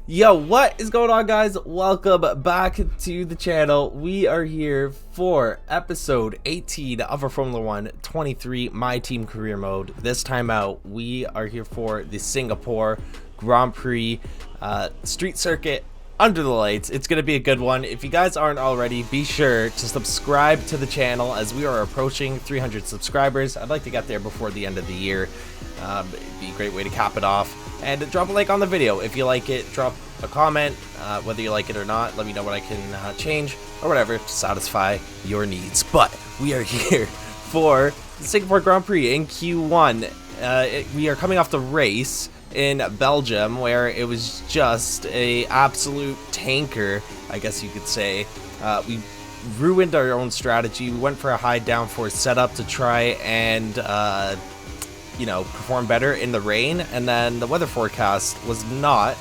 Yo, what is going on, guys? Welcome back to the channel. We are here for episode 18 of our Formula One 23 My Team Career Mode. This time out, we are here for the Singapore Grand Prix street circuit under the lights. It's going to be a good one. If you guys aren't already, be sure to subscribe to the channel as we are approaching 300 subscribers. I'd like to get there before the end of the year. It'd be a great way to cap it off. And drop a like on the video if you like it. Drop a comment, whether you like it or not. Let me know what I can change or whatever to satisfy your needs. But we are here for the Singapore Grand Prix in Q1. We are coming off the race in Belgium where it was just a absolute tanker, I guess you could say. We ruined our own strategy. We went for a high downforce setup to try and perform better in the rain, and then the weather forecast was not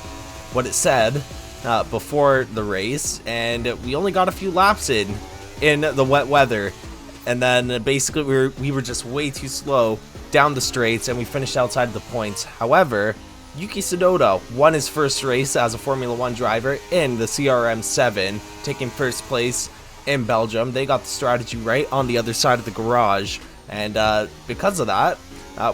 what it said before the race, and we only got a few laps in the wet weather, and then basically we were just way too slow down the straights, and we finished outside of the points. However, Yuki Tsunoda won his first race as a Formula One driver in the CRM7, taking first place in Belgium. They got the strategy right on the other side of the garage, and because of that,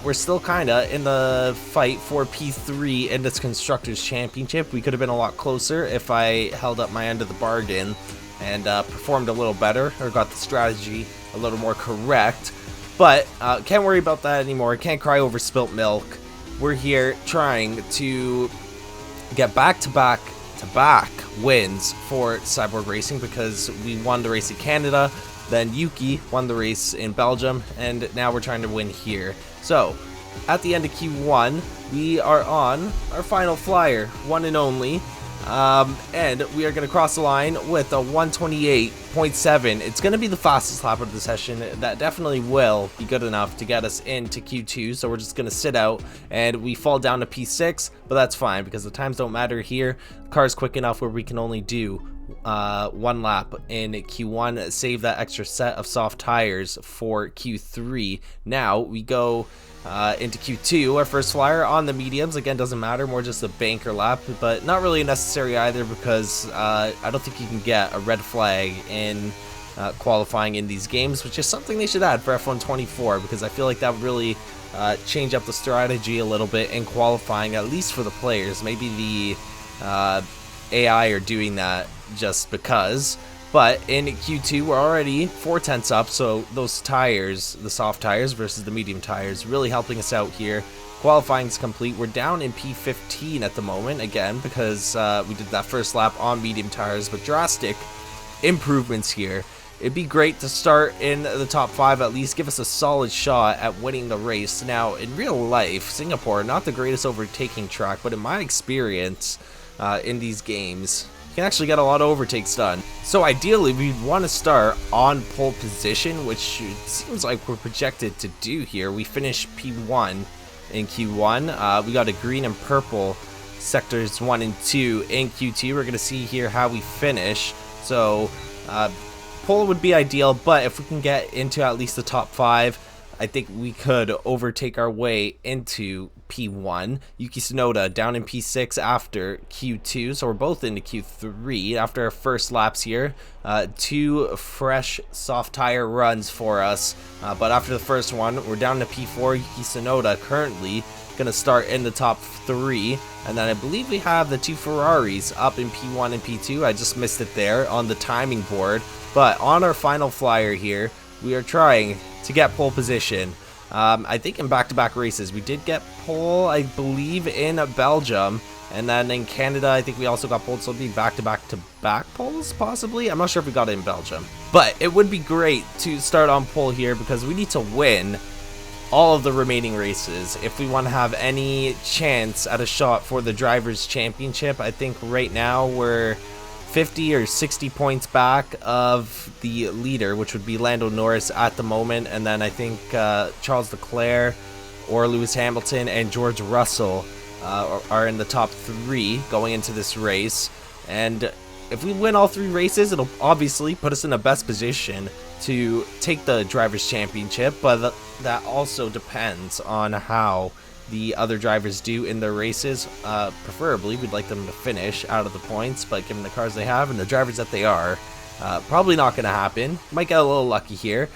we're still kind of in the fight for P3 in this Constructors' Championship. We could have been a lot closer if I held up my end of the bargain and performed a little better, or got the strategy a little more correct. But can't worry about that anymore. Can't cry over spilt milk. We're here trying to get back-to-back wins for Cyborg Racing, because we won the race in Canada, then Yuki won the race in Belgium, and now we're trying to win here. So, at the end of Q1, we are on our final flyer, one and only, and we are going to cross the line with a 128.7. It's going to be the fastest lap of the session. That definitely will be good enough to get us into Q2, so we're just going to sit out, and we fall down to P6, but that's fine, because the times don't matter here. The car's quick enough where we can only do one lap in Q1, save that extra set of soft tires for Q3. Now we go into Q2, our first flyer on the mediums. Again, doesn't matter, more just a banker lap, but not really necessary either, because I don't think you can get a red flag in qualifying in these games, which is something they should add for F1 24, because I feel like that would really change up the strategy a little bit in qualifying, at least for the players. Maybe the AI are doing that just because. But in Q2, we're already 4/10 up, so those tires, the soft tires versus the medium tires, really helping us out here. Qualifying's complete. We're down in P15 at the moment, again, because we did that first lap on medium tires, but drastic improvements here. It'd be great to start in the top 5 at least, give us a solid shot at winning the race. Now, in real life, Singapore, not the greatest overtaking track, but in my experience in these games, you can actually get a lot of overtakes done. So ideally, we'd want to start on pole position, which it seems like we're projected to do here. We finished P1 in Q1. We got a green and purple sectors 1 and 2 in Q2. We're going to see here how we finish. So pole would be ideal, but if we can get into at least the top 5, I think we could overtake our way into P1. Yuki Tsunoda down in P6 after Q2, so we're both into Q3 after our first laps here. 2 fresh soft tire runs for us, but after the first one, we're down to P4. Yuki Tsunoda currently going to start in the top 3, and then I believe we have the 2 Ferraris up in P1 and P2. I just missed it there on the timing board, but on our final flyer here, we are trying to get pole position. I think in back-to-back races we did get pole, I believe, in Belgium, and then in Canada I think we also got pole, so it'll be back-to-back poles possibly. I'm not sure if we got it in Belgium, but it would be great to start on pole here, because we need to win all of the remaining races if we want to have any chance at a shot for the Drivers' Championship. I think right now we're 50 or 60 points back of the leader, which would be Lando Norris at the moment, and then I think Charles Leclerc or Lewis Hamilton and George Russell are in the top 3 going into this race. And if we win all 3 races, it'll obviously put us in the best position to take the Drivers' Championship, but that also depends on how the other drivers do in their races. Preferably, we'd like them to finish out of the points, but given the cars they have and the drivers that they are, probably not going to happen. Might get a little lucky here.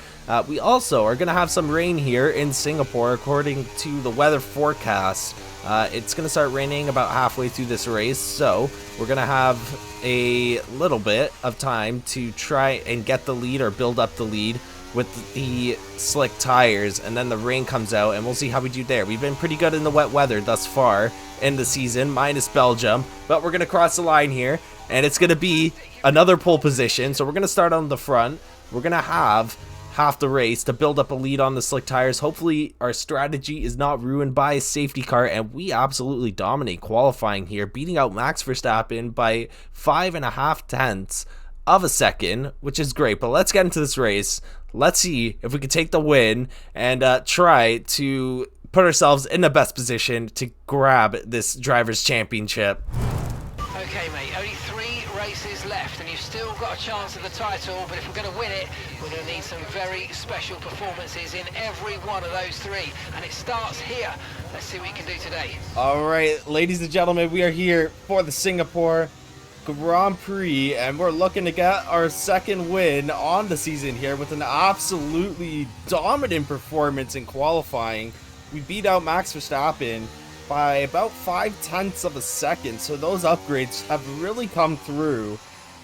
We also are going to have some rain here in Singapore, according to the weather forecast. It's going to start raining about halfway through this race, so we're going to have a little bit of time to try and get the lead or build up the lead with the slick tires, and then the rain comes out and we'll see how we do there. We've been pretty good in the wet weather thus far in the season, minus Belgium, but we're going to cross the line here, and it's going to be another pole position. So we're going to start on the front. We're going to have half the race to build up a lead on the slick tires. Hopefully our strategy is not ruined by a safety car, and we absolutely dominate qualifying here, beating out Max Verstappen by 5.5 tenths of a second, which is great. But let's get into this race. Let's see if we can take the win and try to put ourselves in the best position to grab this Drivers' Championship. Okay, mate, only 3 races left, and you've still got a chance at the title, but if we're going to win it, we're going to need some very special performances in every one of those 3, and it starts here. Let's see what you can do today. All right, ladies and gentlemen, we are here for the Singapore Grand Prix, and we're looking to get our second win on the season here with an absolutely dominant performance in qualifying. We beat out Max Verstappen by about 5 tenths of a second, so those upgrades have really come through,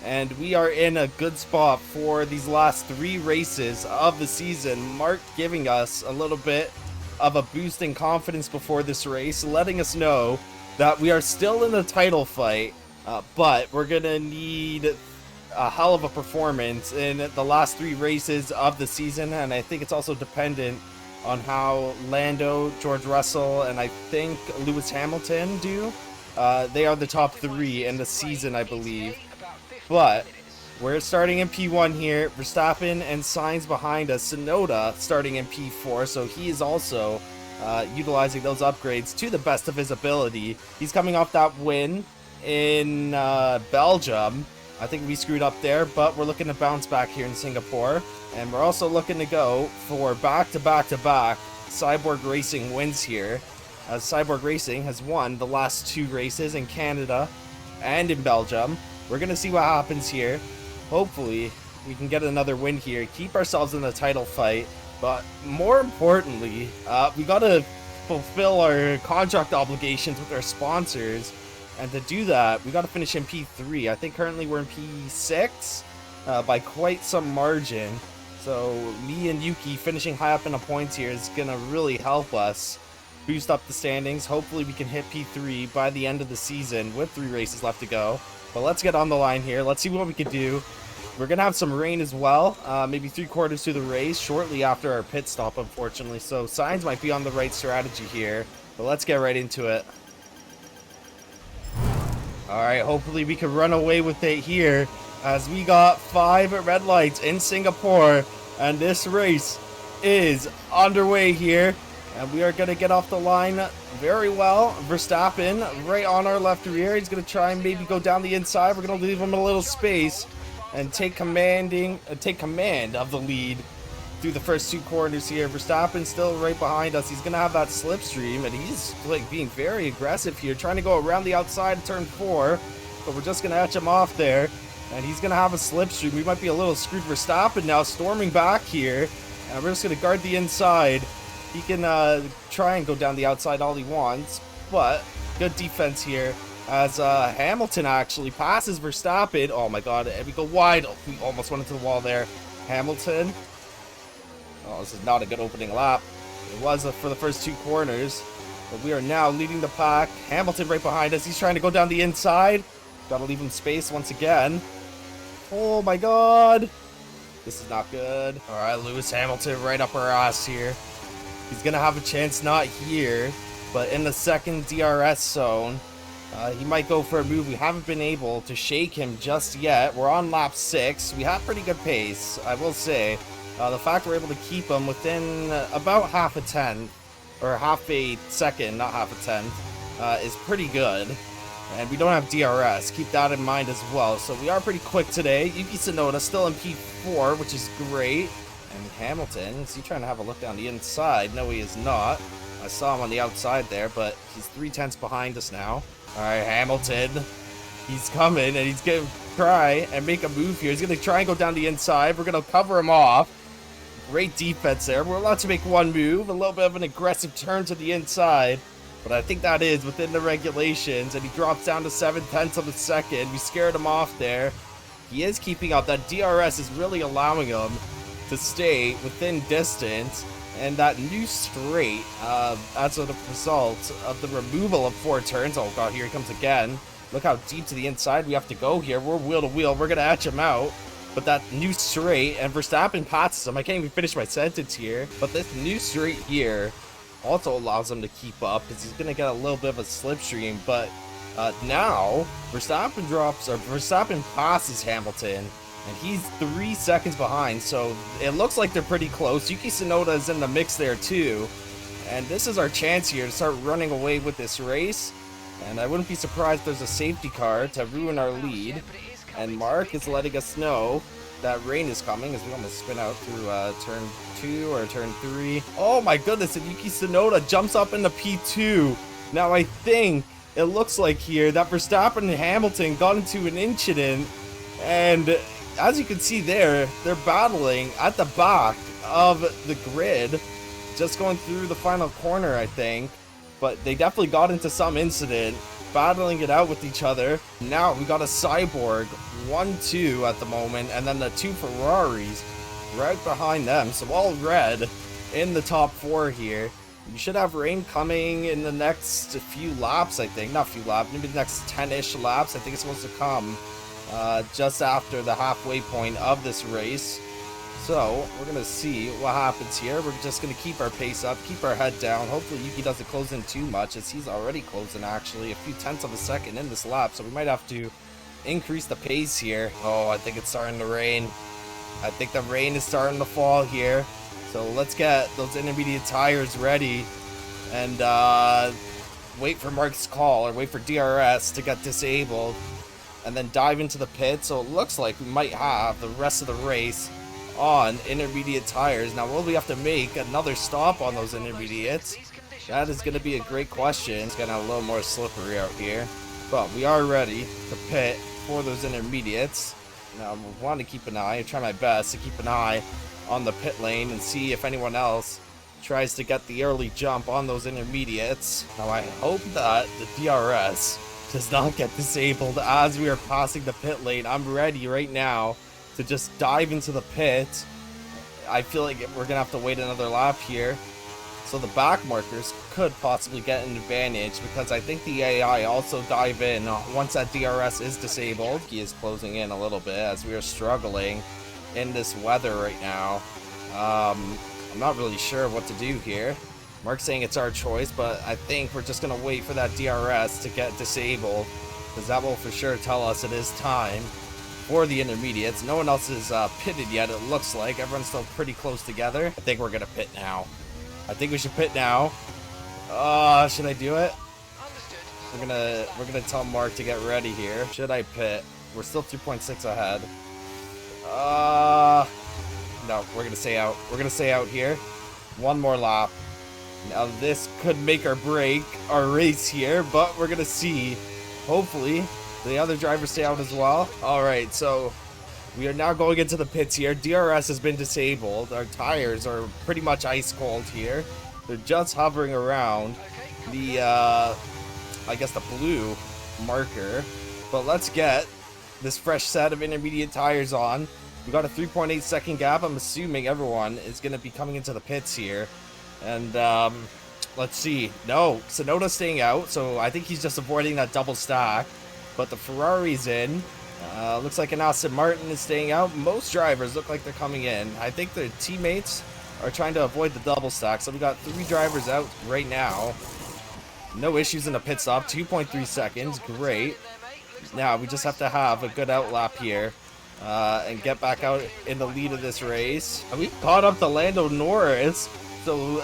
and we are in a good spot for these last 3 races of the season. Mark giving us a little bit of a boost in confidence before this race, letting us know that we are still in the title fight, but we're gonna need a hell of a performance in the last 3 races of the season, and I think it's also dependent on how Lando, George Russell, and I think Lewis Hamilton do. They are the top 3 in the season, I believe. But we're starting in P1 here. Verstappen and Sainz behind us. Tsunoda starting in P4, so he is also utilizing those upgrades to the best of his ability. He's coming off that win in Belgium. I think we screwed up there, but we're looking to bounce back here in Singapore. And we're also looking to go for back-to-back-to-back Cyborg Racing wins here, as Cyborg Racing has won the last 2 races in Canada and in Belgium. We're going to see what happens here. Hopefully, we can get another win here, keep ourselves in the title fight, but more importantly, we got to fulfill our contract obligations with our sponsors. And to do that, we got to finish in P3. I think currently we're in P6 by quite some margin. So me and Yuki finishing high up in the points here is going to really help us boost up the standings. Hopefully we can hit P3 by the end of the season with 3 races left to go. But let's get on the line here. Let's see what we can do. We're going to have some rain as well, maybe 3/4 through the race, shortly after our pit stop, unfortunately. So Sainz might be on the right strategy here. But let's get right into it. Alright, hopefully we can run away with it here, as we got 5 red lights in Singapore, and this race is underway here, and we are going to get off the line very well. Verstappen right on our left rear. He's going to try and maybe go down the inside. We're going to leave him a little space and take command of the lead through the first 2 corners here. Verstappen still right behind us. He's going to have that slipstream, and he's like being very aggressive here, trying to go around the outside of turn 4, but we're just going to etch him off there, and he's going to have a slipstream. We might be a little screwed. Verstappen now storming back here, and we're just going to guard the inside. He can try and go down the outside all he wants, but good defense here as Hamilton actually passes Verstappen. Oh my god, and we go wide. Oh, we almost went into the wall there. Hamilton. Oh, this is not a good opening lap. It was for the first 2 corners, but we are now leading the pack. Hamilton right behind us. He's trying to go down the inside. Gotta leave him space once again. Oh my god. This is not good. Alright, Lewis Hamilton right up our ass here. He's gonna have a chance, not here, but in the second DRS zone. He might go for a move. We haven't been able to shake him just yet. We're on lap 6. We have pretty good pace, I will say. The fact we're able to keep him within about half a tenth, or half a second, not half a tenth, is pretty good. And we don't have DRS, keep that in mind as well. So we are pretty quick today. Yuki Tsunoda still in P4, which is great. And Hamilton, is he trying to have a look down the inside? No, he is not. I saw him on the outside there, but he's 3/10 behind us now. All right, Hamilton. He's coming, and he's going to try and make a move here. He's going to try and go down the inside. We're going to cover him off. Great defense there. We're allowed to make one move. A little bit of an aggressive turn to the inside. But I think that is within the regulations. And he drops down to 7/10 of a second. We scared him off there. He is keeping up. That DRS is really allowing him to stay within distance. And that new straight, as a result of the removal of 4 turns. Oh, God, here he comes again. Look how deep to the inside we have to go here. We're wheel to wheel. We're going to etch him out. But that new straight, and Verstappen passes him. I can't even finish my sentence here. But this new straight here also allows him to keep up because he's going to get a little bit of a slipstream. But now, Verstappen passes Hamilton. And he's 3 seconds behind, so it looks like they're pretty close. Yuki Tsunoda is in the mix there too. And this is our chance here to start running away with this race. And I wouldn't be surprised if there's a safety car to ruin our lead. And Mark is letting us know that rain is coming as we almost spin out through turn 2 or turn 3. Oh my goodness, and Yuki Tsunoda jumps up into P2. Now I think it looks like here that Verstappen and Hamilton got into an incident. And as you can see there, they're battling at the back of the grid. Just going through the final corner, I think. But they definitely got into some incident, battling it out with each other. Now we got a Cyborg 1-2 at the moment, and then the 2 Ferraris right behind them. So all red in the top 4 here. You should have rain coming in the next few laps, I think. Not few laps, maybe the next 10-ish laps. I think it's supposed to come just after the halfway point of this race. So, we're going to see what happens here. We're just going to keep our pace up, keep our head down. Hopefully Yuki doesn't close in too much, as he's already closing actually a few tenths of a second in this lap. So we might have to increase the pace here. Oh, I think it's starting to rain. I think the rain is starting to fall here. So let's get those intermediate tires ready and wait for Mark's call, or wait for DRS to get disabled, and then dive into the pit. So it looks like we might have the rest of the race on intermediate tires. Now, will we have to make another stop on those intermediates? That is going to be a great question. It's getting a little more slippery out here, but we are ready to pit for those intermediates. Now, I want to keep an eye, try my best to keep an eye on the pit lane and see if anyone else tries to get the early jump on those intermediates. Now, I hope that the DRS does not get disabled as we are passing the pit lane. I'm ready right now to just dive into the pit. I feel like we're gonna have to wait another lap here, so the back markers could possibly get an advantage, because I think the AI also dive in once that DRS is disabled. He is closing in a little bit as we are struggling in this weather right now. I'm not really sure what to do here. Mark's saying it's our choice, but I think we're just gonna wait for that DRS to get disabled, because that will for sure tell us it is time for the intermediates. No one else is pitted yet, it looks like. Everyone's still pretty close together. I think we're gonna pit now. I think we should pit now. Should I do it? We're gonna tell Mark to get ready here. Should I pit? We're still 2.6 ahead. No, we're gonna stay out. We're gonna stay out here. One more lap. Now this could make or break our race here, but we're gonna see. Hopefully the other drivers stay out as well. Alright, so we are now going into the pits here. DRS has been disabled. Our tires are pretty much ice cold here. They're just hovering around the, I guess the blue marker. But let's get this fresh set of intermediate tires on. We got a 3.8 second gap. I'm assuming everyone is going to be coming into the pits here. And, let's see. No, Tsunoda's staying out, so I think he's just avoiding that double stack. But the Ferrari's in. Looks like an Aston Martin is staying out. Most drivers look like they're coming in. I think their teammates are trying to avoid the double stack. So we got 3 drivers out right now. No issues in the pit stop. 2.3 seconds. Great. Now we just have to have a good outlap here and get back out in the lead of this race. And we've caught up to Lando Norris. So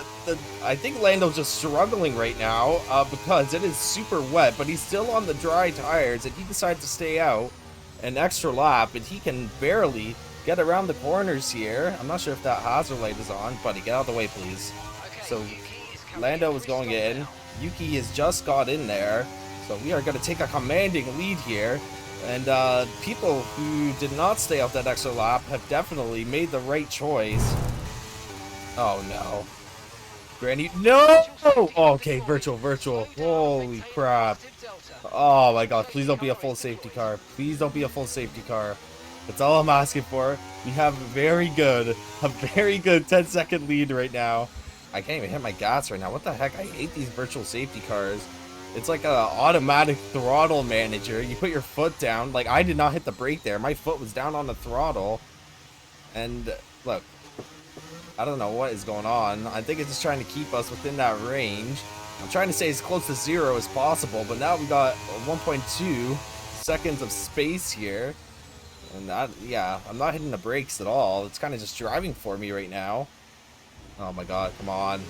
I think Lando's just struggling right now because it is super wet, but he's still on the dry tires, and he decided to stay out an extra lap, and he can barely get around the corners here. I'm not sure if that hazard light is on, buddy. Get out of the way, please. So Lando is going in. Yuki has just got in there. So we are going to take a commanding lead here. And people who did not stay off that extra lap have definitely made the right choice. Oh no. Granny, no! Oh, okay, virtual. Holy crap. Oh my god, please don't be a full safety car. Please don't be a full safety car. That's all I'm asking for. We have a very good 10-second lead right now. I can't even hit my gas right now. What the heck? I hate these virtual safety cars. It's like an automatic throttle manager. You put your foot down. Like, I did not hit the brake there. My foot was down on the throttle. And, look. I don't know what is going on. I think it's just trying to keep us within that range. I'm trying to stay as close to 0 as possible. But now we got 1.2 seconds of space here. And that, yeah, I'm not hitting the brakes at all. It's kind of just driving for me right now. Oh my god, come on.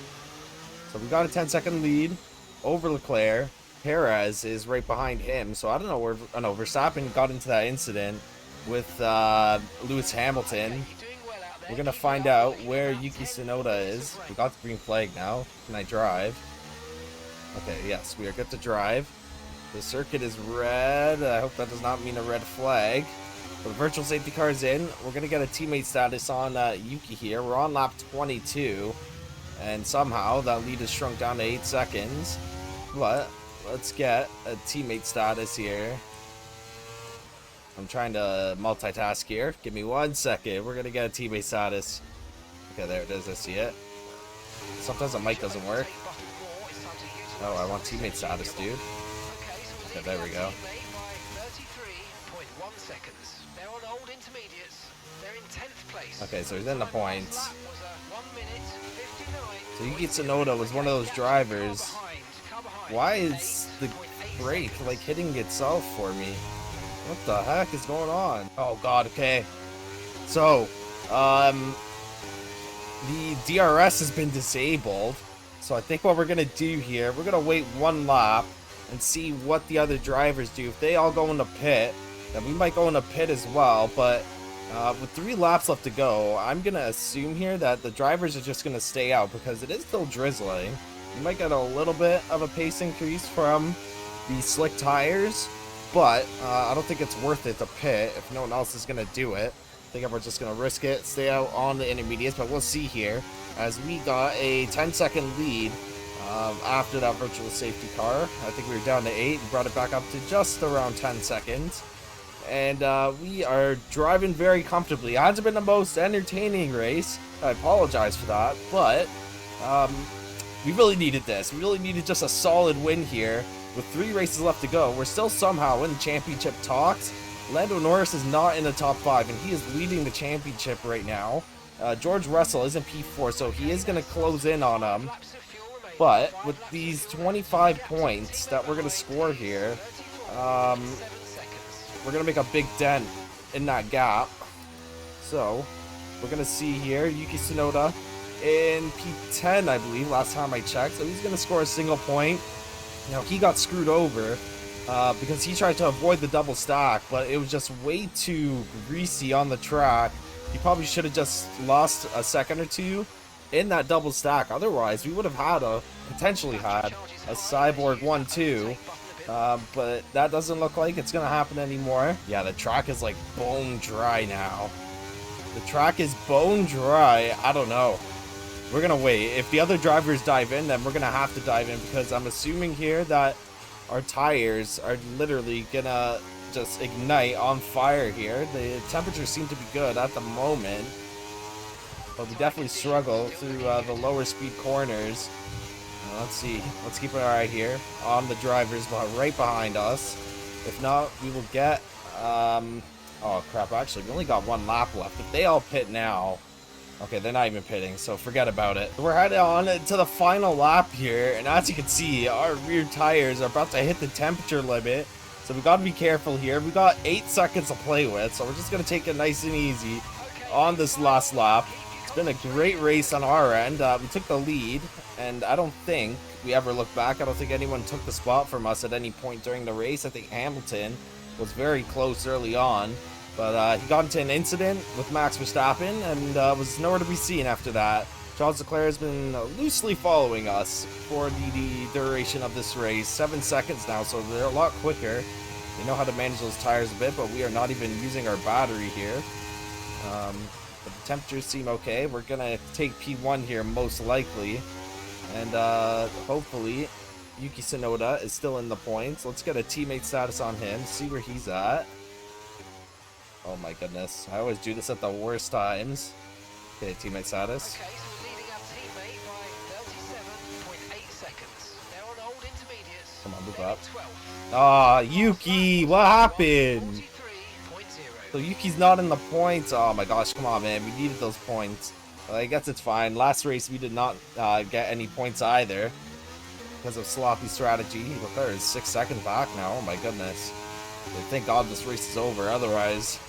So we got a 10-second lead over Leclerc. Perez is right behind him. So I don't know where, oh no, Verstappen got into that incident with Lewis Hamilton. We're going to find out where Yuki Tsunoda is. We got the green flag now. Can I drive? Okay, yes, we are good to drive. The circuit is red. I hope that does not mean a red flag. The virtual safety car is in. We're going to get a teammate status on Yuki here. We're on lap 22. And somehow that lead is shrunk down to 8 seconds. But let's get a teammate status here. I'm trying to multitask here. Give me 1 second. We're going to get a teammate status. Okay, there it is. I see it. Sometimes the mic doesn't work. Oh, I want teammate status, dude. Okay, there we go. Okay, so he's in the points. So Yuki Tsunoda was one of those drivers. Why is the brake like hitting itself for me? What the heck is going on? Oh god, okay. So, the DRS has been disabled. So I think what we're gonna do here, we're gonna wait 1 lap and see what the other drivers do. If they all go into pit, then we might go into pit as well, but with 3 laps left to go, I'm going to assume here that the drivers are just going to stay out because it is still drizzling. You might get a little bit of a pace increase from the slick tires, but I don't think it's worth it to pit if no one else is going to do it. I think we're just going to risk it, stay out on the intermediates, but we'll see here as we got a 10-second lead after that virtual safety car. I think we were down to 8 and brought it back up to just around 10 seconds. And we are driving very comfortably. It hasn't been the most entertaining race. I apologize for that, but we really needed this. We really needed just a solid win here. With 3 races left to go, we're still somehow in championship talks. Lando Norris is not in the top 5, and he is leading the championship right now. George Russell is in P4, so he is going to close in on him. But with these 25 points that we're going to score here, we're going to make a big dent in that gap. So, we're going to see here, Yuki Tsunoda in P10, I believe, last time I checked. So, he's going to score a single point. Now, he got screwed over because he tried to avoid the double stack, but it was just way too greasy on the track. He probably should have just lost a second or two in that double stack. Otherwise, we would have potentially had a Cyborg 1-2. But that doesn't look like it's going to happen anymore. Yeah, the track is like bone dry now. The track is bone dry. I don't know. We're going to wait. If the other drivers dive in, then we're going to have to dive in because I'm assuming here that our tires are literally going to just ignite on fire here. The temperatures seem to be good at the moment, but we definitely struggle through the lower speed corners. Let's see. Let's keep an eye here on the drivers right behind us. If not, we will get... oh, crap. Actually, we only got 1 lap left. If they all pit now... Okay, they're not even pitting, so forget about it. We're heading on to the final lap here, and as you can see, our rear tires are about to hit the temperature limit. So we got to be careful here. We got 8 seconds to play with, so we're just going to take it nice and easy on this last lap. It's been a great race on our end. We took the lead, and I don't think we ever looked back. I don't think anyone took the spot from us at any point during the race. I think Hamilton was very close early on, but he got into an incident with Max Verstappen and was nowhere to be seen after that. Charles Leclerc has been loosely following us for the duration of this race. 7 seconds now, so they're a lot quicker. They know how to manage those tires a bit, but we are not even using our battery here. But the temperatures seem okay. We're going to take P1 here most likely. And hopefully Yuki Tsunoda is still in the points. Let's get a teammate status on him, see where he's at. Oh my goodness. I always do this at the worst times. Okay, teammate status. Okay, so we're leading our teammate by 37.8 seconds. They're on old intermediates. Come on, move They're up. in 12th. Ah, Yuki, what happened? 43.0. So Yuki's not in the points. Oh my gosh, come on, man. We needed those points. Well, I guess it's fine. Last race, we did not get any points either because of sloppy strategy. Leclerc is 6 seconds back now. Oh my goodness. But thank God this race is over. Otherwise,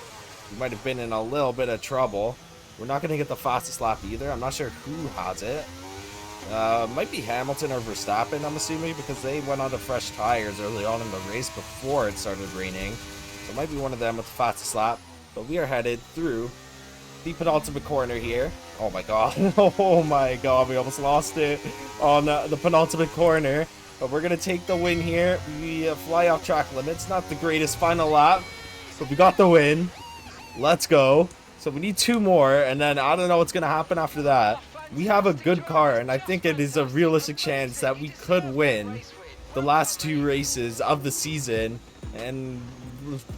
we might have been in a little bit of trouble. We're not going to get the fastest lap either. I'm not sure who has it. Might be Hamilton or Verstappen, I'm assuming, because they went onto fresh tires early on in the race before it started raining. So it might be one of them with the fastest lap. But we are headed through the penultimate corner here. Oh my god. Oh my god, we almost lost it on the penultimate corner. But we're going to take the win here. We fly off track limits. Not the greatest final lap, but we got the win. Let's go. So we need 2 more, and then I don't know what's going to happen after that. We have a good car, and I think it is a realistic chance that we could win the last 2 races of the season. And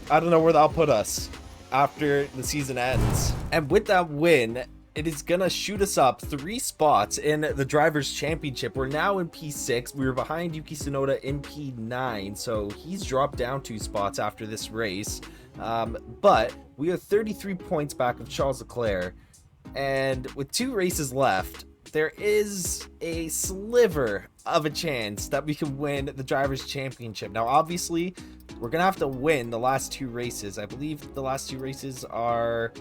I don't know where that'll put us after the season ends. And with that win, it is gonna shoot us up 3 spots in the Drivers' Championship. We're now in P6. We were behind Yuki Tsunoda in P9, so he's dropped down 2 spots after this race. But we are 33 points back of Charles Leclerc, and with 2 races left, there is a sliver of a chance that we can win the Drivers' Championship. Now, obviously, we're gonna have to win the last 2 races. I believe the last 2 races are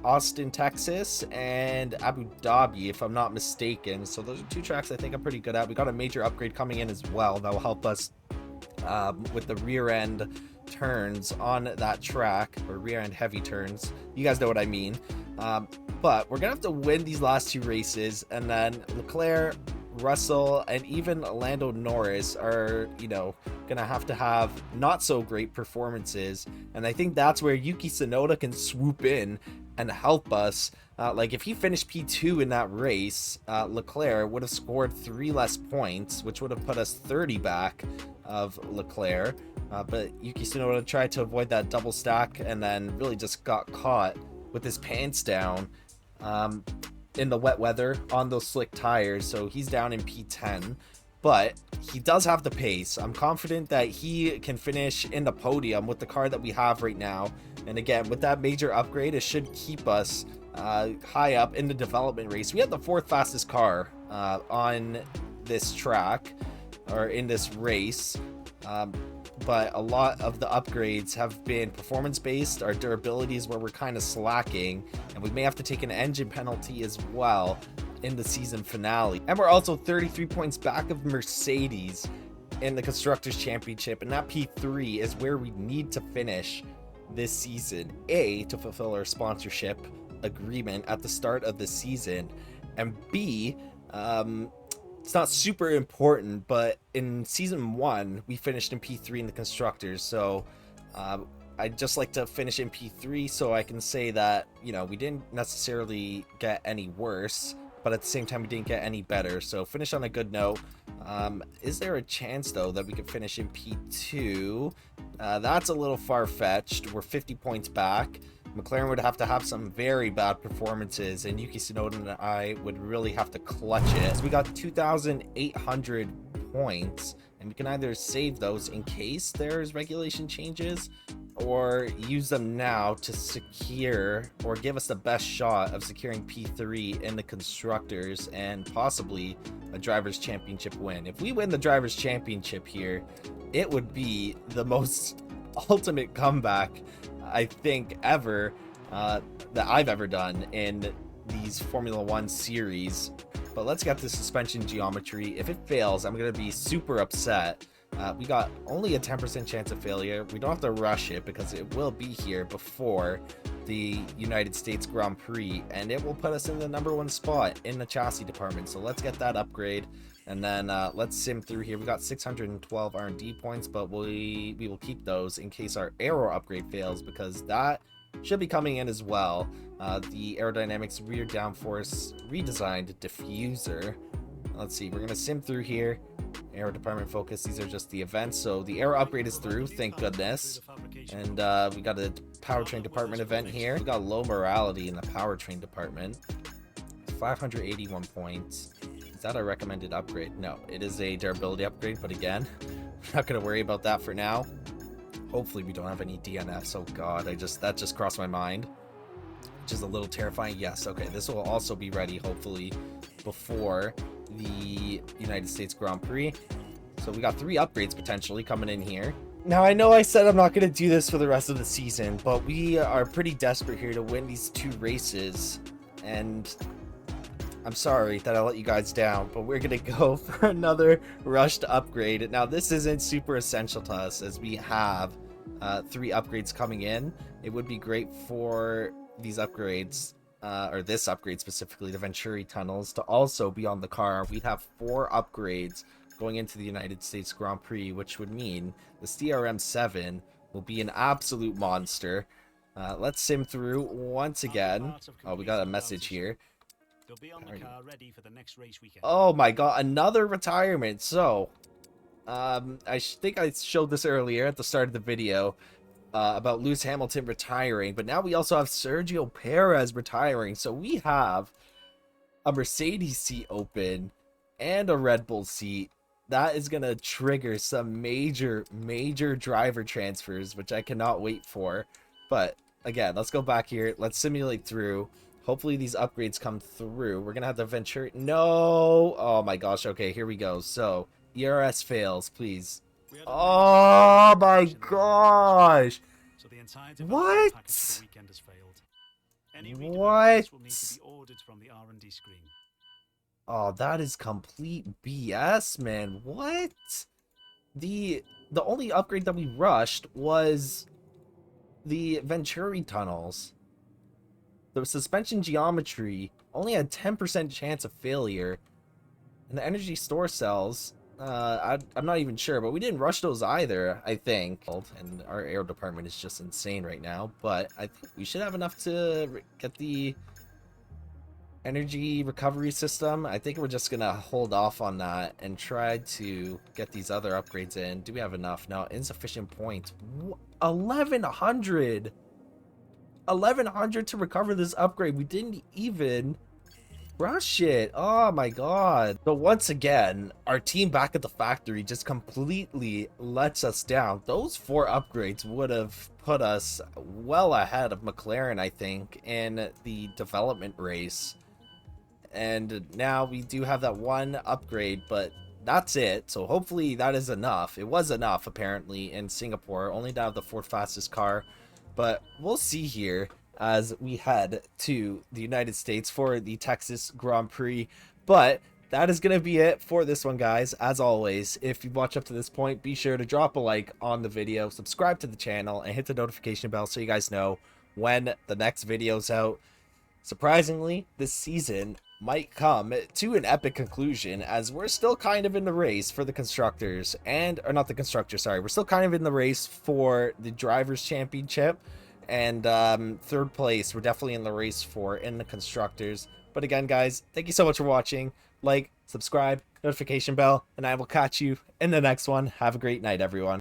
Austin, Texas, and Abu Dhabi, if I'm not mistaken. So those are 2 tracks I think I'm pretty good at. We got a major upgrade coming in as well that will help us with the rear end turns on that track, or rear end heavy turns. You guys know what I mean. But we're gonna have to win these last 2 races, and then Leclerc, Russell, and even Lando Norris are, you know, gonna have to have not so great performances. And I think that's where Yuki Tsunoda can swoop in and help us. Like if he finished P2 in that race, Leclerc would have scored 3 less points, which would have put us 30 back of Leclerc. But Yuki Tsunoda tried to avoid that double stack and then really just got caught with his pants down in the wet weather on those slick tires. So he's down in P10, but he does have the pace. I'm confident that he can finish in the podium with the car that we have right now. And again, with that major upgrade, it should keep us high up in the development race. We have the 4th fastest car on this track, or in this race. But a lot of the upgrades have been performance based. Our durability is where we're kind of slacking, and we may have to take an engine penalty as well in the season finale. And we're also 33 points back of Mercedes in the Constructors' Championship, and that P3 is where we need to finish this season. A, to fulfill our sponsorship agreement at the start of the season, and B, it's not super important, but in season 1 we finished in P3 in the Constructors, so I'd just like to finish in P3 so I can say that, you know, we didn't necessarily get any worse, but at the same time we didn't get any better. So finish on a good note. Is there a chance though that we could finish in P2? That's a little far-fetched. We're 50 points back. McLaren would have to have some very bad performances, and Yuki Tsunoda and I would really have to clutch it. So we got 2,800 points, and we can either save those in case there's regulation changes, or use them now to secure, or give us the best shot of securing P3 in the Constructors and possibly a Drivers' Championship win. If we win the Drivers' Championship here, it would be the most ultimate comeback I think ever that I've ever done in these Formula 1 series. But let's get the suspension geometry. If it fails, I'm going to be super upset. We got only a 10% chance of failure. We don't have to rush it because it will be here before the United States Grand Prix, and it will put us in the #1 spot in the chassis department. So let's get that upgrade, and then let's sim through here. We got 612 R&D points, but we will keep those in case our aero upgrade fails, because that should be coming in as well. The aerodynamics rear downforce redesigned diffuser. Let's see, we're gonna sim through here. Aero department focus, these are just the events. So the aero upgrade is through, thank goodness. And we got a powertrain department event here. We got low morality in the powertrain department. 581 points. Is that a recommended upgrade? No, it is a durability upgrade, but again, we're not gonna worry about that for now. Hopefully we don't have any DNFs. Oh god, that just crossed my mind, which is a little terrifying. Yes, okay, this will also be ready hopefully before the United States Grand Prix. So we got 3 upgrades potentially coming in here. Now I know I said I'm not going to do this for the rest of the season, but we are pretty desperate here to win these 2 races, and I'm sorry that I let you guys down, but we're going to go for another rushed upgrade. Now this isn't super essential to us as we have 3 upgrades coming in. It would be great for these upgrades, or this upgrade specifically, the Venturi tunnels, to also be on the car. We'd have 4 upgrades going into the United States Grand Prix, which would mean the CRM7 will be an absolute monster. Let's sim through once again. Oh, we got a message here. They'll be on the car ready for the next race weekend. Oh my god, another retirement. So I think I showed this earlier at the start of the video about Lewis Hamilton retiring, but now we also have Sergio Perez retiring. So we have a Mercedes seat open and a Red Bull seat. That is gonna trigger some major driver transfers, which I cannot wait for. But again, let's go back here, let's simulate through. Hopefully these upgrades come through. We're gonna have the Venturi. No, oh my gosh. Okay, here we go. So ERS fails, please. Oh my gosh. So the entire what? package for the weekend has failed. Any What? will need to be ordered from the R&D screen. Oh, that is complete BS, man. What? The only upgrade that we rushed was the Venturi tunnels. The suspension geometry only had 10% chance of failure, and the energy store cells, I'm not even sure, but we didn't rush those either, I think. And our aero department is just insane right now, but I think we should have enough to get the energy recovery system. I think we're just gonna hold off on that and try to get these other upgrades in. Do we have enough? No, insufficient points. 1100 to recover this upgrade. We didn't even rush it. Oh my god. So once again, our team back at the factory just completely lets us down. Those 4 upgrades would have put us well ahead of McLaren, I think, in the development race. And now we do have that 1 upgrade, but that's it. So hopefully that is enough. It was enough apparently in Singapore, only to have the 4th fastest car. But we'll see here as we head to the United States for the Texas Grand Prix. But that is going to be it for this one, guys. As always, if you've watched up to this point, be sure to drop a like on the video, subscribe to the channel, and hit the notification bell so you guys know when the next video's out. Surprisingly, this season might come to an epic conclusion, as we're still kind of in the race for the constructors, or not the constructors, sorry, we're still kind of in the race for the drivers championship, and 3rd place we're definitely in the race for in the constructors. But again, guys, thank you so much for watching. Like, subscribe, notification bell, and I will catch you in the next one. Have a great night, everyone.